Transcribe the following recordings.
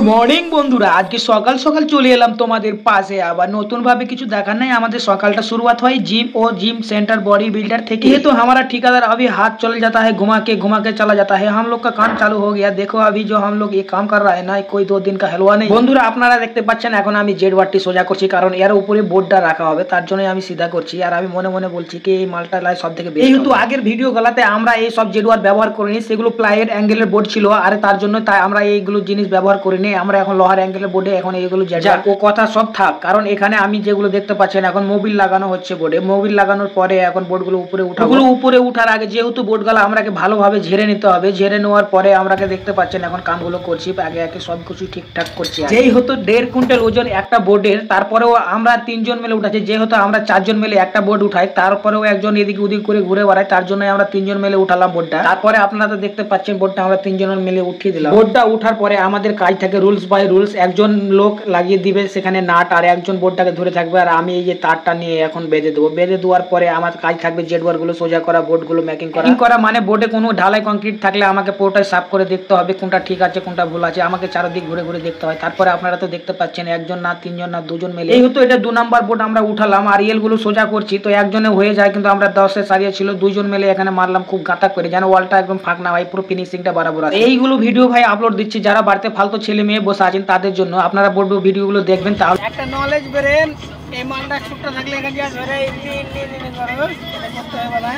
Morning বন্ধুরা, আজকে সকাল সকাল চলে এলাম তোমাদের পাশে। আবার নতুন ভাবে কিছু দেখার নাই। আমাদের সকালটা শুরুआत হয় जिम और जिम सेंटर बॉडी बिल्डर থেকে। ये तो हमारा ठेकेदार अभी हाथ चल जाता है, घुमा के चला जाता है। हम लोग का काम चालू हो गया। देखो अभी जो हम लोग ये काम कर रहा है ना, कोई 2 दिन का हलवा नहीं। বন্ধুরা আপনারা দেখতে পাচ্ছেন এখন আমি জেড ওয়ারটি সোজা করছি, কারণ এর উপরে বোর্ডটা রাখা হবে, তার জন্য আমি সিধা করছি। আর আমি মনে মনে বলছি কি এই মালটা লাই সবথেকে বেস্ট। যেহেতু আগের ভিডিও গুলাতে আমরা এই সব জেড ওয়ার ব্যবহার করিনি, সেগুলো প্লাইয়ের অ্যাঙ্গেলের বোর্ড ছিল, আর তার জন্য তাই আমরা এইগুলো জিনিস ব্যবহার করিনি। আমরা এখন লোহার অ্যাঙ্গেলের বোর্ডে এখন এইগুলো যাক, ও কথা সব থাক। কারণ এখানে আমি যেগুলো দেখতে পাচ্ছেন এখন মোবিল লাগানো হচ্ছে বোর্ডে। মোবিল লাগানোর পরে এখন বোর্ডগুলো উপরে উঠাবো। উপরে উঠার আগে যেহেতু বোর্ডগুলো আমরাকে ভালোভাবে ঝেড়ে নিতে হবে। ঝেড়ে নেওয়ার পরে আমরাকে দেখতে পাচ্ছেন এখন কামগুলো করছি, আগে আগে সবকিছু ঠিকঠাক করছি। যেই হতো 1.5 কুইন্টাল ওজন একটা বোর্ডের, তারপরেও আমরা 3 জন মিলে উঠাচ্ছি। যেহেতু আমরা 4 জন মিলে একটা বোর্ড উঠাই, তারপরেও একজন এদিক ওদিক করে ঘুরে বেড়ায়, তার জন্য আমরা 3 জন মিলে উঠালাম বোর্ডটা। তারপরে আপনারা তো দেখতে পাচ্ছেন বোর্ডটা আমরা 3 জন মিলে উঠিয়ে দিলাম। বোর্ডটা উঠার পরে আমাদের কাজ থাকে রুলস বাই রুলস। একজন লোক লাগিয়ে দিবে সেখানে নাট, আর একজন বোর্ডটাকে ধরে থাকবে, আর আমি এই যে তারটা নিয়ে এখন বেঁধে দেবো। বেঁধে দেওয়ার পরে আমার কাজ থাকবে জেড ওয়ার গুলো সোজা করা, বোর্ড গুলো মেকিং করা। মানে বোর্ডে কোনো ঢালাই কংক্রিট থাকলে আমাকে পুরোটাই সাফ করে দেখতে হবে কোনটা ঠিক আছে কোনটা ভুল আছে। আমাকে চারদিক ঘুরে ঘুরে দেখতে হয়। তারপরে আপনারা তো দেখতে পাচ্ছেন একজন না 3 জন না 2 জন মিলে। এই হতো এটা 2 নাম্বার বোর্ড আমরা উঠালাম, আর রিয়েল গুলো সোজা করছি। তো একজনে হয়ে যায়, কিন্তু আমরা 10 সারিয়ে ছিল, 2 জন মিলে এখানে মারলাম খুব গাঁতা করে, যেন ওয়ালটা একদম ফাঁক না হয়, পুরো ফিনিশিংটা বরাবর আছে। এইগুলো ভিডিও ভাই আপলোড দিচ্ছি, যারা বাড়িতে ফালতু ছেলে মেয়ে বসে আছেন তাদের জন্য। আপনারা বোর্ড ভিডিওগুলো দেখবেন, তাহলে একটা নলেজ বেরেন। এই মালটা ছোটটা থাকলে এখানে যা ধরে ইনি করবে, এটা করতে হবে না।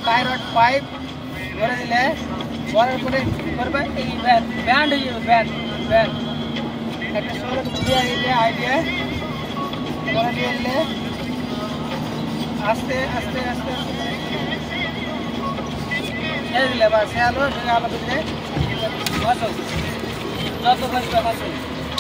টায়ার রড পাইপ ধরে দিলে বড়ের পরে করবে এই ব্যান্ড হয়ে যাবে। ব্যান্ড একটা সরু আইডিয়া করে দিয়ে দিলে আস্তে আস্তে আস্তে ছেড়ে দিলে বা আলো দিলে বসো যত বসবে বসো।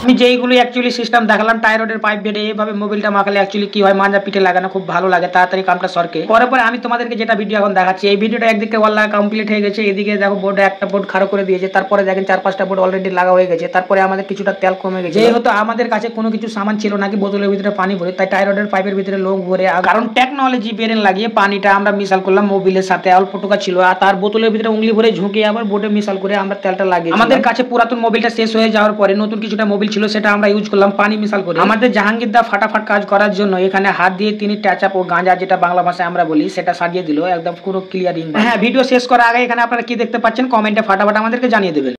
আমি যেইগুলো অ্যাকচুয়ালি সিস্টেম দেখালাম টায়ার রডের পাইপ বেড়ে এইভাবে মোবিলটা মাখালে অ্যাকচুয়ালি কি হয়, মাঞ্জা পিঠে লাগানো খুব ভালো লাগে, তাড়াতাড়ি কামটা সরকে। পরে আমি তোমাদেরকে যেটা ভিডিও এখন দেখাচ্ছি, এই ভিডিওটা একদিকে ওয়াল লাগা কমপ্লিট হয়ে গেছে। এদিকে দেখো বোর্ডে একটা বোর্ড খাড়ো করে দিয়েছে, তারপরে দেখেন 4-5টা বোর্ড অলরেডি লাগা হয়ে গেছে। তারপরে আমাদের কিছুটা তেল কমে গেছে। যেহেতু আমাদের কাছে কোনো কিছু সামান ছিল নাকি বোতলের ভিতরে পানি ভরে, তাই টায়ার রডের পাইপের ভিতরে লোক ভরে, কারণ টেকনোলজি বেরেন লাগিয়ে পানিটা আমরা মিশাল করলাম মোবিলের সাথে। অল্প টোকা ছিল, আর তার বোতলের ভিতরে উংলি ভরে ঝুঁকে আবার বোর্ডে মিশাল করে আমরা তেলটা লাগিয়ে। আমাদের কাছে পুরাতন মোবিলটা শেষ হয়ে যাওয়ার পরে নতুন কিছুটা মোবিল ছিল, সেটা আমরা ইউজ করলাম পানি মিশাল করে। আমাদের জাহাঙ্গীর দা ফাটাফাট কাজ করার জন্য এখানে হাত দিয়ে তিনি টাচ আপ ও গাঁজা, যেটা বাংলা ভাষায় আমরা বলি, সেটা সাজিয়ে দিল একদম পুরো ক্লিয়ারিং। হ্যাঁ, ভিডিও শেষ করার আগে এখানে আপনারা কি দেখতে পাচ্ছেন কমেন্টে ফাটাফাট আমাদেরকে জানিয়ে দেবেন।